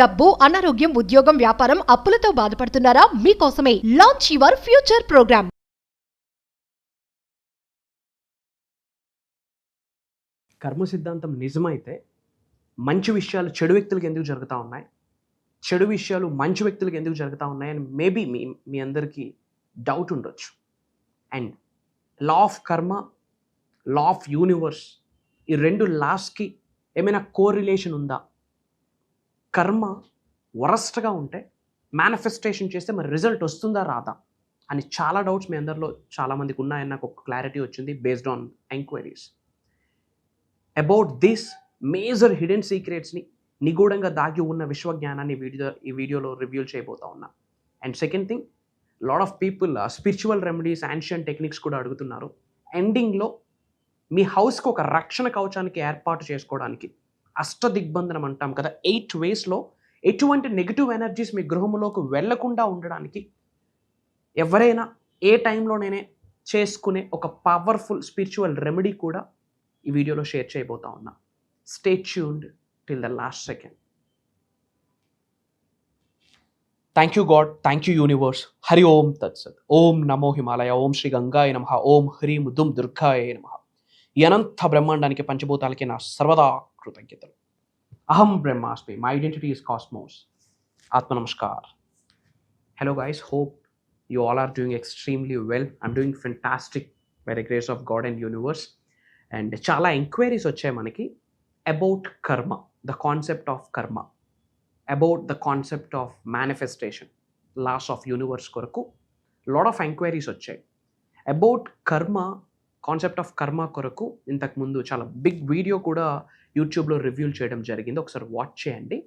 డబ్బు, అనారోగ్యం, ఉద్యోగం, వ్యాపారం, అప్పులతో బాధపడుతున్నారా? మీకోసమే లాంచ్ యువర్ ఫ్యూచర్ ప్రోగ్రామ్. కర్మ సిద్ధాంతం నిజమైతే మంచి విషయాలు చెడు వ్యక్తులకు ఎందుకు జరుగుతూ ఉన్నాయి, చెడు విషయాలు మంచి వ్యక్తులకు ఎందుకు జరుగుతూ ఉన్నాయని మేబీ మీ అందరికీ డౌట్ ఉండొచ్చు. అండ్ లా ఆఫ్ కర్మ, లా ఆఫ్ యూనివర్స్, ఈ రెండు లాస్ట్కి ఏమైనా కోరిలేషన్ ఉందా? కర్మ వరస్ట్గా ఉంటే మేనిఫెస్టేషన్ చేస్తే మరి రిజల్ట్ వస్తుందా రాదా అని చాలా డౌట్స్ మీ అందరిలో చాలామందికి ఉన్నాయని నాకు ఒక క్లారిటీ వచ్చింది based on enquiries. About this major hidden సీక్రెట్స్ని, నిగూఢంగా దాగి ఉన్న విశ్వజ్ఞానాన్ని ఈ వీడియోలో రివ్యూ చేయబోతా ఉన్నా. And second thing, lot of people spiritual remedies, ancient techniques కూడా అడుగుతున్నారు. ఎండింగ్లో మీ హౌస్కి ఒక రక్షణ కవచానికి ఏర్పాటు చేసుకోవడానికి, అష్టదిగ్బంధనం అంటాం కదా, 8 వేస్లో ఎటువంటి నెగిటివ్ ఎనర్జీస్ మీ గృహంలోకి వెళ్లకుండా ఉండడానికి ఎవరైనా ఏ టైంలోనే చేసుకునే ఒక పవర్ఫుల్ స్పిరిచువల్ రెమెడీ కూడా ఈ వీడియోలో షేర్ చేయబోతా ఉన్నా. Stay tuned till the last second. Thank you God, thank you universe. Hari Om తత్సత్. ఓం నమో హిమాలయ, ఓం శ్రీ గంగాయ నమః, ఓం హ్రీం దుమ్ దుర్గాయ నమః. ఈ అనంత బ్రహ్మాండానికి, పంచభూతాలకి నా సర్వదా కృతజ్ఞతలు. అహం బ్రహ్మాస్మి, మై ఐడెంటిటీ ఇస్ కాస్మోస్. ఆత్మ నమస్కార్. Hello guys, hope you all are doing extremely well. I'm doing fantastic by the grace of God and universe. And చాలా ఎంక్వైరీస్ వచ్చాయి మనకి about karma, the concept of karma, about the concept of manifestation, laws of universe కొరకు lot of enquiries వచ్చాయి. About karma, concept of karma కొరకు ఇంతకుముందు చాలా big video కూడా యూట్యూబ్లో రివ్యూలు చేయడం జరిగింది, ఒకసారి వాచ్ చేయండి.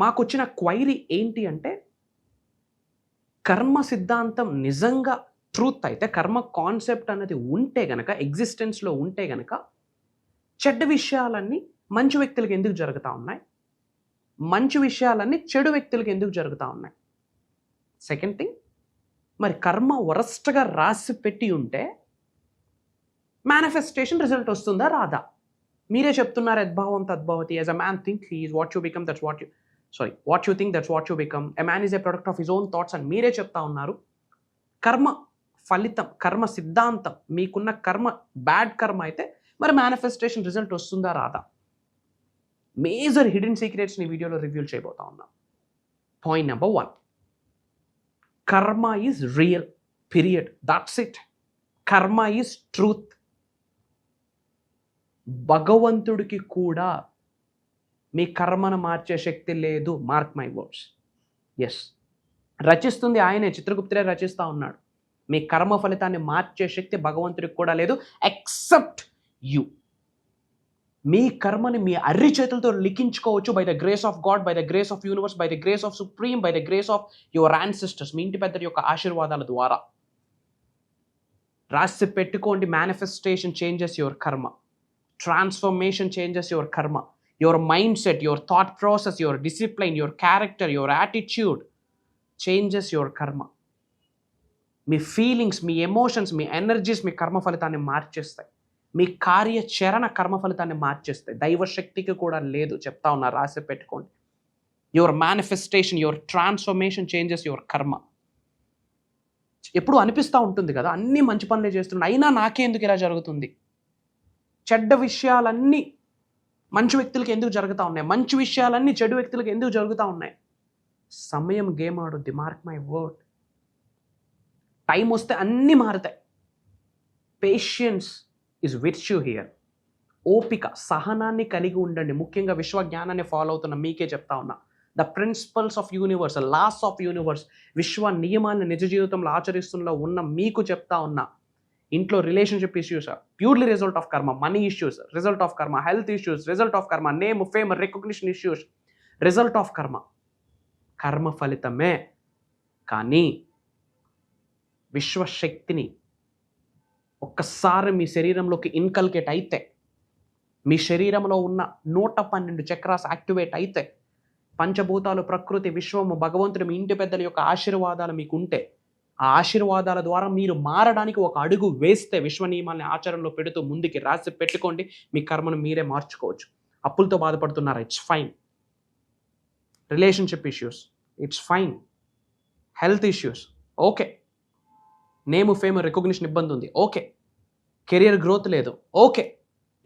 మాకు వచ్చిన క్వైరీ ఏంటి అంటే, కర్మ సిద్ధాంతం నిజంగా ట్రూత్ అయితే, కర్మ కాన్సెప్ట్ అనేది ఉంటే గనక, ఎగ్జిస్టెన్స్లో ఉంటే గనక, చెడ్డ విషయాలన్నీ మంచి వ్యక్తులకు ఎందుకు జరుగుతూ ఉన్నాయి, మంచి విషయాలన్నీ చెడు వ్యక్తులకు ఎందుకు జరుగుతూ ఉన్నాయి? సెకండ్ థింగ్, మరి కర్మ వరస్ట్గా రాసి పెట్టి ఉంటే మేనిఫెస్టేషన్ రిజల్ట్ వస్తుందా రాదా? మీరే చెప్తున్నారు, యద్భావం తద్భవతి. As a man think he is what you become, that's what you what you think that's what you become. A man is a product of his own thoughts అని మీరే చెప్తా ఉన్నారు. కర్మ ఫలితం, కర్మ సిద్ధాంతం, మీకున్న కర్మ బ్యాడ్ కర్మ అయితే మరి మేనిఫెస్టేషన్ రిజల్ట్ వస్తుందా రాదా? మేజర్ హిడెన్ సీక్రెట్స్ని వీడియోలో రివ్యూ చేయబోతా ఉన్నాం. పాయింట్ నెంబర్ 1, కర్మ is real, period, that's it. కర్మ ఈజ్ ట్రూత్. భగవంతుడికి కూడా మీ కర్మను మార్చే శక్తి లేదు. Mark my words. ఎస్, రచిస్తుంది ఆయనే, చిత్రగుప్తుడే రచిస్తూ ఉన్నాడు. మీ కర్మ ఫలితాన్ని మార్చే శక్తి భగవంతుడికి కూడా లేదు, ఎక్సెప్ట్ యూ. మీ కర్మని మీ అర్రి చేతులతో లిఖించుకోవచ్చు by the grace of God, by the grace of universe, by the grace of supreme, by the grace of your ancestors, మీ ఇంటి పెద్దల యొక్క ఆశీర్వాదాల ద్వారా రాసి పెట్టుకోండి. Manifestation changes your karma, transformation changes your karma, your mindset, your thought process, your discipline, your character, your attitude changes your karma. మీ feelings, మీ ఎమోషన్స్, మీ ఎనర్జీస్ మీ కర్మ ఫలితాన్ని మార్చేస్తాయి. మీ కార్యాచరణ కర్మ ఫలితాన్ని మార్చేస్తాయి. దైవశక్తికి కూడా లేదు, చెప్తా ఉన్నా, రాసి పెట్టుకోండి. Your manifestation, your transformation changes your కర్మ. ఎప్పుడు అనిపిస్తూ ఉంటుంది కదా, అన్నీ మంచి పనులే చేస్తున్నాడు, అయినా నాకే ఎందుకు ఇలా జరుగుతుంది? చెడ్డ విషయాలన్నీ మంచి వ్యక్తులకి ఎందుకు జరుగుతూ ఉన్నాయి, మంచి విషయాలన్నీ చెడు వ్యక్తులకు ఎందుకు జరుగుతూ ఉన్నాయి? సమయం గేమ్ ఆడుద్ది. Mark my word. టైం వస్తే అన్నీ మారుతాయి. Patience is virtue here. ఓపిక, సహనాన్ని కలిగి ఉండండి. ముఖ్యంగా విశ్వజ్ఞానాన్ని ఫాలో అవుతున్న మీకే చెప్తా ఉన్నా. The principles of universe, laws of universe, విశ్వ నియమాన్ని నిజ జీవితంలో ఆచరిస్తున్న ఉన్న మీకు చెప్తా ఉన్నా. ఇంట్లో relationship issues purely result of కర్మ, మనీ ఇష్యూస్ రిజల్ట్ ఆఫ్ కర్మ, హెల్త్ ఇష్యూస్ రిజల్ట్ ఆఫ్ కర్మ, name, fame, recognition issues result of కర్మ. కర్మ ఫలితమే. కానీ విశ్వశక్తిని ఒక్కసారి మీ శరీరంలోకి ఇన్కల్కేట్ అయితే, మీ శరీరంలో ఉన్న 112 చక్రాస్ యాక్టివేట్ అయితే, పంచభూతాలు, ప్రకృతి, విశ్వము, భగవంతుడు, మీ ఇంటి పెద్దల యొక్క ఆశీర్వాదాలు మీకు ఉంటే, ఆ ఆశీర్వాదాల ద్వారా మీరు మారడానికి ఒక అడుగు వేస్తే, విశ్వ నియమాల్ని ఆచరణలో పెడుతూ ముందుకి రాసి పెట్టుకోండి. మీ కర్మను మీరే మార్చుకోవచ్చు. అప్పులతో బాధపడుతున్నారా? It's fine. Relationship issues, it's fine. Health issues, okay. Name fame recognition ఇబ్బంది ఉంది, ఓకే. కెరియర్ గ్రోత్ లేదు, ఓకే.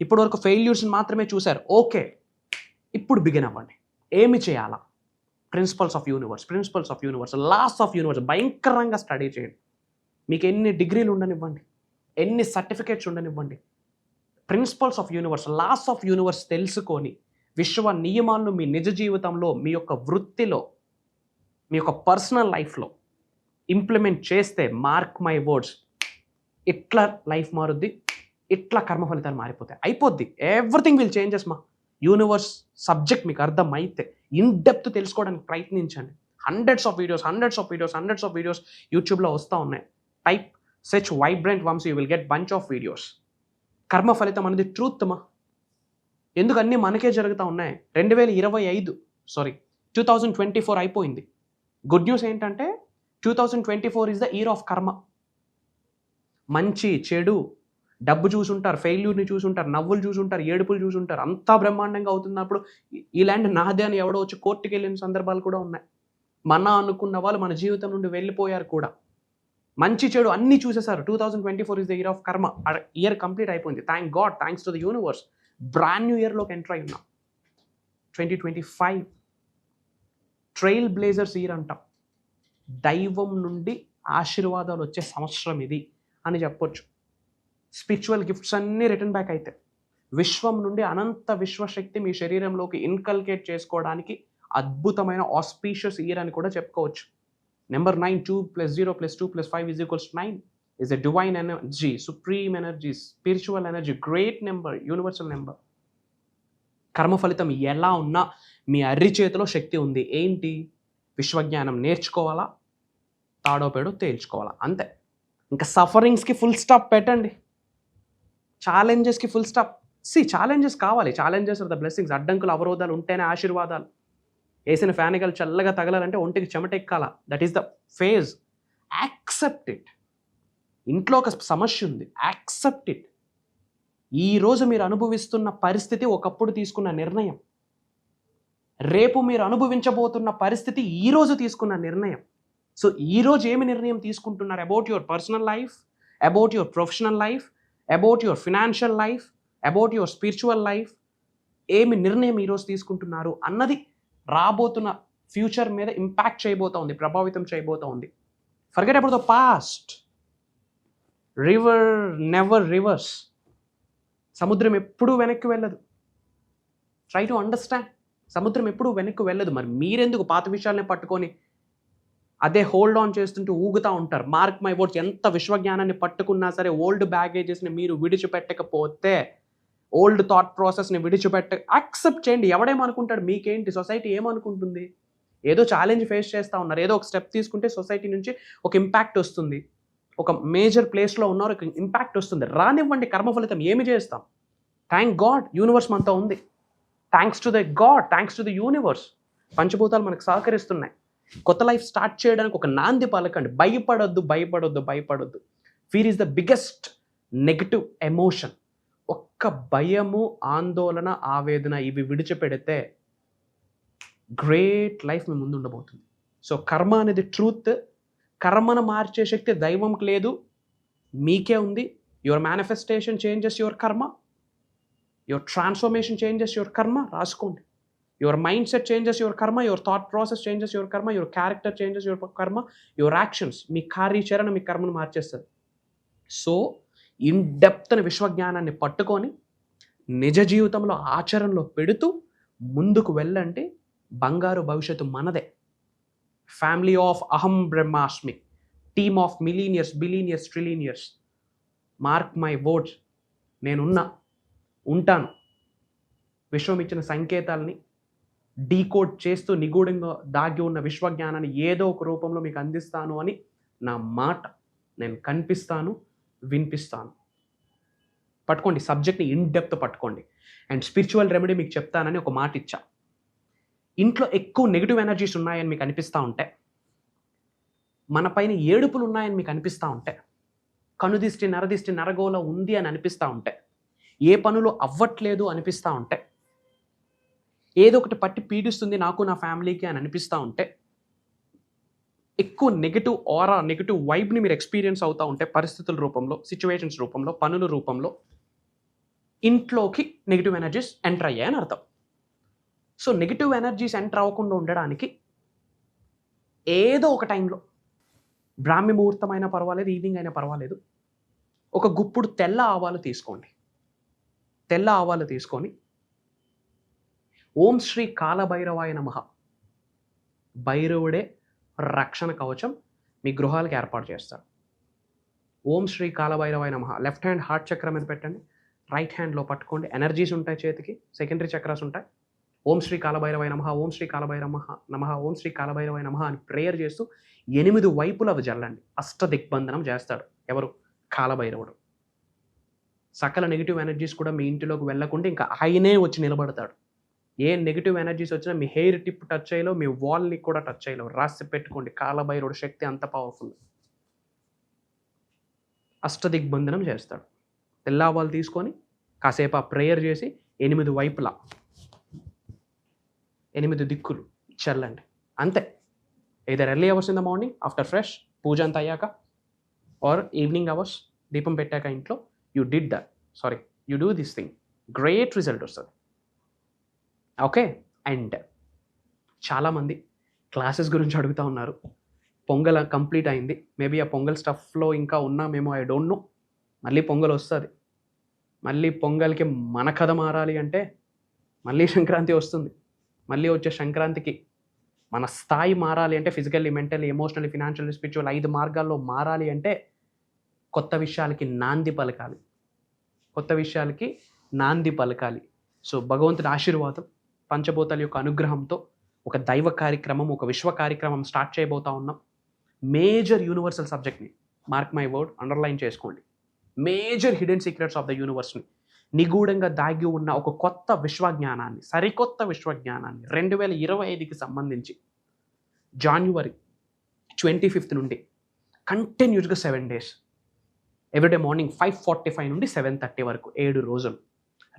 ఇప్పటి వరకు ఫెయిల్యూర్స్ని మాత్రమే చూశారు, ఓకే. ఇప్పుడు బిగిన్ అవ్వండి. ఏమి చేయాలా? Principles of universe, laws of universe భయంకరంగా స్టడీ చేయండి. మీకు ఎన్ని డిగ్రీలు ఉండనివ్వండి, ఎన్ని సర్టిఫికేట్స్ ఉండనివ్వండి, principles of universe, laws of universe తెలుసుకొని విశ్వ నియమాలను మీ నిజ జీవితంలో, మీ యొక్క వృత్తిలో, మీ యొక్క పర్సనల్ లైఫ్లో ఇంప్లిమెంట్ చేస్తే, మార్క్ మై వర్డ్స్, ఇట్లా లైఫ్ మారుద్ది, ఇట్లా కర్మ ఫలితాలు మారిపోతాయి, అయిపోద్ది. ఎవ్రీథింగ్ విల్ చేంజెస్ మా యూనివర్స్ సబ్జెక్ట్ మీకు అర్థమైతే ఇన్ డెప్త్ తెలుసుకోవడానికి ప్రయత్నించండి. హండ్రెడ్స్ ఆఫ్ వీడియోస్ యూట్యూబ్లో వస్తూ ఉన్నాయి. Type search vibrant Vamshi, you will get bunch of videos. కర్మ ఫలితం అనేది ట్రూత్ మా. ఎందుకు అన్నీ మనకే జరుగుతూ ఉన్నాయి? 2024 అయిపోయింది. గుడ్ న్యూస్ ఏంటంటే 2024 ఈజ్ ద ఇయర్ ఆఫ్ కర్మ. మంచి చెడు, డబ్బు చూసుంటారు, ఫెయిల్యూర్ని చూసుంటారు, నవ్వులు చూసుంటారు, ఏడుపులు చూసుంటారు, అంతా బ్రహ్మాండంగా అవుతున్నప్పుడు ఈ ల్యాండ్ నాదే అని ఎవడో వచ్చి కోర్టుకి వెళ్ళిన సందర్భాలు కూడా ఉన్నాయి. మన అనుకున్న వాళ్ళు మన జీవితం నుండి వెళ్ళిపోయారు కూడా. మంచి చెడు అన్నీ చూసేశారు. 2024 is the year of karma. Year complete అయిపోయింది. Thank God, thanks to the universe. Brand new ఇయర్లోకి ఎంటర్ అయి ఉన్నాం. 2025 ట్రైల్ బ్లేజర్స్ ఇయర్ అంటాం. దైవం నుండి ఆశీర్వాదాలు వచ్చే సంవత్సరం ఇది అని చెప్పొచ్చు. స్పిరిచువల్ గిఫ్ట్స్ అన్నీ రిటర్న్ బ్యాక్ అయితే, విశ్వం నుండి అనంత విశ్వశక్తి మీ శరీరంలోకి ఇన్కల్కేట్ చేసుకోవడానికి అద్భుతమైన ఆస్పీషియస్ ఇయర్ అని కూడా చెప్పుకోవచ్చు. Number 9, 2 + 0 + 2 + 5 = 9 is a divine energy, supreme energy, spiritual energy, great number, universal number. కర్మ ఫలితం ఎలా ఉన్నా మీ అర్రి చేతిలో శక్తి ఉంది. ఏంటి? విశ్వజ్ఞానం నేర్చుకోవాలా, తాడో పేడో తేల్చుకోవాలా, అంతే. ఇంకా సఫరింగ్స్కి ఫుల్ స్టాప్ పెట్టండి, ఛాలెంజెస్కి ఫుల్ స్టాప్. ఛాలెంజెస్ కావాలి. Challenges are the blessings. అడ్డంకులు, అవరోధాలు ఉంటేనే ఆశీర్వాదాలు. వేసిన ఫ్యానికల్ చల్లగా తగలాలంటే ఒంటికి చెమటెక్కాల. That is the phase. Accept it. ఇంట్లో ఒక సమస్య ఉంది, యాక్సెప్ట్ ఇట్. ఈరోజు మీరు అనుభవిస్తున్న పరిస్థితి ఒకప్పుడు తీసుకున్న నిర్ణయం. రేపు మీరు అనుభవించబోతున్న పరిస్థితి ఈరోజు తీసుకున్న నిర్ణయం. సో ఈరోజు ఏమి నిర్ణయం తీసుకుంటున్నారు? About your personal life, about your professional life, about your financial life, about your spiritual life. ఏమి నిర్ణయం ఈరోజు తీసుకుంటున్నారు అన్నది రాబోతున్న ఫ్యూచర్ మీద ఇంపాక్ట్ చేయబోతూ ఉంది, ప్రభావితం చేయబోతూ ఉంది. Forget about the past. River never reverse. సముద్రం ఎప్పుడూ వెనక్కి వెళ్ళదు. Try to understand. సముద్రం ఎప్పుడూ వెనక్కి వెళ్ళదు. మరి మీరెందుకు పాత విషయాలనే పట్టుకొని అదే హోల్డ్ ఆన్ చేస్తుంటూ ఊగుతూ ఉంటారు? మార్క్ మై వర్డ్స్, ఎంత విశ్వజ్ఞానాన్ని పట్టుకున్నా సరే ఓల్డ్ బ్యాగేజెస్ని మీరు విడిచిపెట్టకపోతే, ఓల్డ్ థాట్ ప్రాసెస్ని యాక్సెప్ట్ చేయండి. ఎవడేమనుకుంటాడు? మీకేంటి? సొసైటీ ఏమనుకుంటుంది? ఏదో ఛాలెంజ్ ఫేస్ చేస్తూ ఉన్నారు, ఏదో ఒక స్టెప్ తీసుకుంటే సొసైటీ నుంచి ఒక ఇంపాక్ట్ వస్తుంది, ఒక మేజర్ ప్లేస్లో ఉన్నారు, ఒక ఇంపాక్ట్ వస్తుంది. రానివ్వండి. కర్మ ఫలితం ఏమి చేస్తాం? థ్యాంక్ గాడ్ యూనివర్స్ మనతో ఉంది. Thanks to the God, thanks to the universe. పంచభూతాలు మనకు సహకరిస్తున్నాయి. కొత్త లైఫ్ స్టార్ట్ చేయడానికి ఒక నాంది పలకండి. భయపడొద్దు. Fear is the biggest negative emotion. ఒక్క భయము, ఆందోళన, ఆవేదన ఇవి విడిచిపెడితే గ్రేట్ లైఫ్ మీ ముందు ఉండబోతుంది. సో కర్మ అనేది ట్రూత్. కర్మను మార్చే శక్తి దైవంకి లేదు, మీకే ఉంది. Your manifestation changes your karma, your transformation changes your karma. రాసుకోండి. Your mindset changes your karma, your thought process changes your karma, your character changes your karma, your actions, మీ కార్యాచరణ మీ కర్మను మార్చేస్తుంది. సో ఇన్ డెప్త్ విశ్వజ్ఞానాన్ని పట్టుకొని నిజ జీవితంలో ఆచరణలో పెడుతూ ముందుకు వెళ్ళండి. బంగారు భవిష్యత్తు మనదే. ఫ్యామిలీ ఆఫ్ అహం బ్రహ్మాస్మి, team of millionaires, billionaires, trillionaires. Mark my words, ఉంటాను. విశ్వం ఇచ్చిన సంకేతాలని డీకోడ్ చేస్తూ నిగూఢంగా దాగి ఉన్న విశ్వజ్ఞానాన్ని ఏదో ఒక రూపంలో మీకు అందిస్తాను అని నా మాట. నేను కనిపిస్తాను, వినిపిస్తాను. పట్టుకోండి, సబ్జెక్ట్ని ఇన్ డెప్త్ పట్టుకోండి. అండ్ స్పిరిచువల్ రెమెడీ మీకు చెప్తానని ఒక మాట ఇచ్చా. ఇంట్లో ఎక్కువ నెగిటివ్ ఎనర్జీస్ ఉన్నాయని మీకు అనిపిస్తూ ఉంటే, మన పైన ఏడుపులు ఉన్నాయని మీకు అనిపిస్తూ ఉంటే, కనుదిష్టి, నరదిష్టి, నరగోల ఉంది అని అనిపిస్తూ ఉంటే, ఏ పనులు అవ్వట్లేదు అనిపిస్తూ ఉంటే, ఏదో ఒకటి పట్టి పీడిస్తుంది నాకు నా ఫ్యామిలీకి అని అనిపిస్తూ ఉంటే, ఎక్కువ నెగిటివ్ ఆరా, నెగిటివ్ వైబ్ని మీరు ఎక్స్పీరియన్స్ అవుతూ ఉంటే పరిస్థితుల రూపంలో, సిచ్యువేషన్స్ రూపంలో, పనుల రూపంలో, ఇంట్లోకి నెగిటివ్ ఎనర్జీస్ ఎంటర్ అయ్యాయని అర్థం. సో నెగిటివ్ ఎనర్జీస్ ఎంటర్ అవ్వకుండా ఉండడానికి ఏదో ఒక టైంలో, బ్రాహ్మీ ముహూర్తం అయినా పర్వాలేదు, ఈవినింగ్ అయినా పర్వాలేదు, ఒక గుప్పుడు తెల్ల ఆవాలు తీసుకోండి. తెల్ల ఆవాలు తీసుకొని ఓం శ్రీ కాలభైరవాయ నమః, భైరవుడే రక్షణ కవచం మీ గృహాలకు ఏర్పాటు చేస్తారు. ఓం శ్రీ కాలభైరవాయ నమః లెఫ్ట్ హ్యాండ్ హార్ట్ చక్రం మీద పెట్టండి, రైట్ హ్యాండ్లో పట్టుకోండి. ఎనర్జీస్ ఉంటాయి చేతికి, సెకండరీ చక్రాస్ ఉంటాయి. ఓం శ్రీ కాలభైరవాయ నమః, ఓం శ్రీ కాలభైరవ నమః, ఓం శ్రీ కాలభైరవాయ నమః అని ప్రేయర్ చేస్తూ 8 వైపులు అవి జల్లండి. అష్టదిగ్బంధనం చేస్తాడు ఎవరు? కాలభైరవుడు. సకల నెగిటివ్ ఎనర్జీస్ కూడా మీ ఇంటిలోకి వెళ్ళకుండా ఇంకా ఆయనే వచ్చి నిలబడతాడు. ఏ నెగిటివ్ ఎనర్జీస్ వచ్చినా మీ హెయిర్ టిప్ టచ్ చేయలేవు, మీ వాల్ని కూడా టచ్ చేయలేవు. రాసి పెట్టుకోండి, కాలభైరవుడు శక్తి అంత పవర్ఫుల్. అష్టదిగ్బంధనం చేస్తాడు. తెల్లవాళ్ళు తీసుకొని కాసేపు ఆ ప్రేయర్ చేసి 8 వైపులా 8 దిక్కులు చల్లండి. అంతే. Either early hours in the morning after fresh పూజ అంతా అయ్యాక, ఆర్ ఈవినింగ్ అవర్స్ దీపం పెట్టాక ఇంట్లో, you do this thing, great result వస్తుంది. ఓకే. అండ్ చాలామంది క్లాసెస్ గురించి అడుగుతూ ఉన్నారు. పొంగల్ కంప్లీట్ అయింది, మేబీ ఆ పొంగల్ స్టఫ్లో ఇంకా ఉన్నామేమో, ఐ డోంట్ నో. మళ్ళీ పొంగల్ వస్తుంది. మళ్ళీ పొంగల్కి మన కథ మారాలి అంటే మళ్ళీ సంక్రాంతి వస్తుంది. మళ్ళీ వచ్చే సంక్రాంతికి మన స్థాయి మారాలి అంటే, physically, mentally, emotionally, financially, spiritual 5 మార్గాల్లో మారాలి అంటే కొత్త విషయాలకి నాంది పలకాలి. కొత్త విషయాలకి నాంది పలకాలి. సో భగవంతుడి ఆశీర్వాదం, పంచభూతాల యొక్క అనుగ్రహంతో ఒక దైవ కార్యక్రమం, ఒక విశ్వ కార్యక్రమం స్టార్ట్ చేయబోతా ఉన్నాం. మేజర్ యూనివర్సల్ సబ్జెక్ట్ని, మార్క్ మై వర్డ్, అండర్లైన్ చేసుకోండి. Major hidden secrets of the యూనివర్స్ని, నిగూఢంగా దాగి ఉన్న ఒక కొత్త విశ్వజ్ఞానాన్ని, సరికొత్త విశ్వజ్ఞానాన్ని 2025కి సంబంధించి జాన్యువరి 25th నుండి కంటిన్యూస్గా 7 days, ఎవ్రీడే మార్నింగ్ 5:45 నుండి 7:30 వరకు 7 రోజులు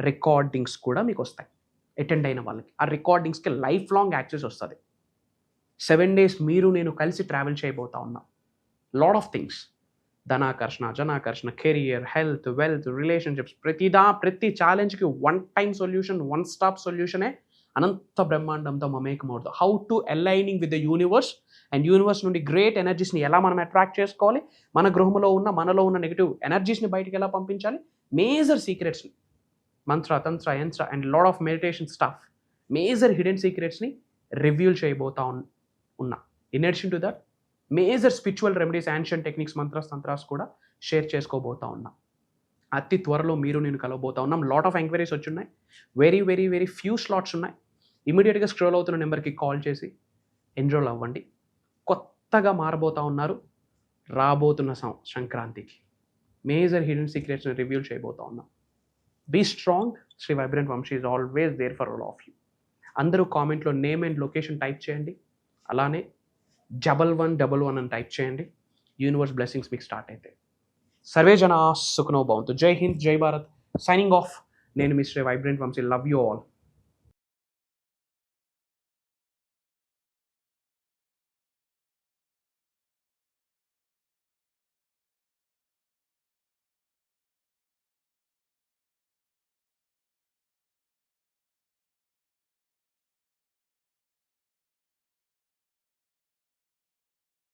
రికార్డింగ్స్ కూడా మీకు వస్తాయి. అటెండ్ అయిన వాళ్ళకి ఆ రికార్డింగ్స్కి లైఫ్ లాంగ్ యాక్సెస్ వస్తుంది. 7 days మీరు నేను కలిసి ట్రావెల్ చేయబోతా ఉన్నాం. లాట్ ఆఫ్ థింగ్స్, ధనాకర్షణ, జనాకర్షణ, కెరియర్, హెల్త్, వెల్త్, రిలేషన్షిప్స్, ప్రతి ఛాలెంజ్కి 1-time సొల్యూషన్, 1-stop సొల్యూషనే అనంత బ్రహ్మాండంతో మమేకమవుతుంది. How to aligning with the universe, and universe నుండి గ్రేట్ ఎనర్జీస్ని ఎలా మనం అట్రాక్ట్ చేసుకోవాలి, మన గృహంలో ఉన్న, మనలో ఉన్న నెగిటివ్ ఎనర్జీస్ని బయటికి ఎలా పంపించాలి, మేజర్ సీక్రెట్స్ని, మంత్ర, తంత్ర, యంత్ర and lot of meditation stuff, major hidden సీక్రెట్స్ని రివ్యూల్ చేయబోతా ఉన్నా. In addition to that major spiritual remedies, ancient techniques, తంత్రాస్ కూడా షేర్ చేసుకోబోతా ఉన్నా. అతి త్వరలో మీరు నేను కలవబోతా ఉన్నాం. లాట్ ఆఫ్ ఎంక్వైరీస్ వచ్చున్నాయి. Very very very few slots ఉన్నాయి. ఇమీడియట్గా స్క్రోల్ అవుతున్న నెంబర్కి కాల్ చేసి ఎన్రోల్ అవ్వండి. కొత్తగా మారబోతా ఉన్నారు. రాబోతున్న సంక్రాంతికి మేజర్ హిడెన్ సీక్రెట్స్ని రివ్యూల్ చేయబోతా ఉన్నాం. Be strong. Shri vibrant Vamshi is always there for all of you. అందరూ కామెంట్లో నేమ్ అండ్ లొకేషన్ టైప్ చేయండి. అలానే 1111 అని టైప్ చేయండి. యూనివర్స్ బ్లెస్సింగ్స్ మీకు స్టార్ట్ అయితే. సర్వే జనా సుఖనో భవంతు. జై హింద్, జై భారత్. Signing off. నేను మీ Shri vibrant Vamshi. Love you all.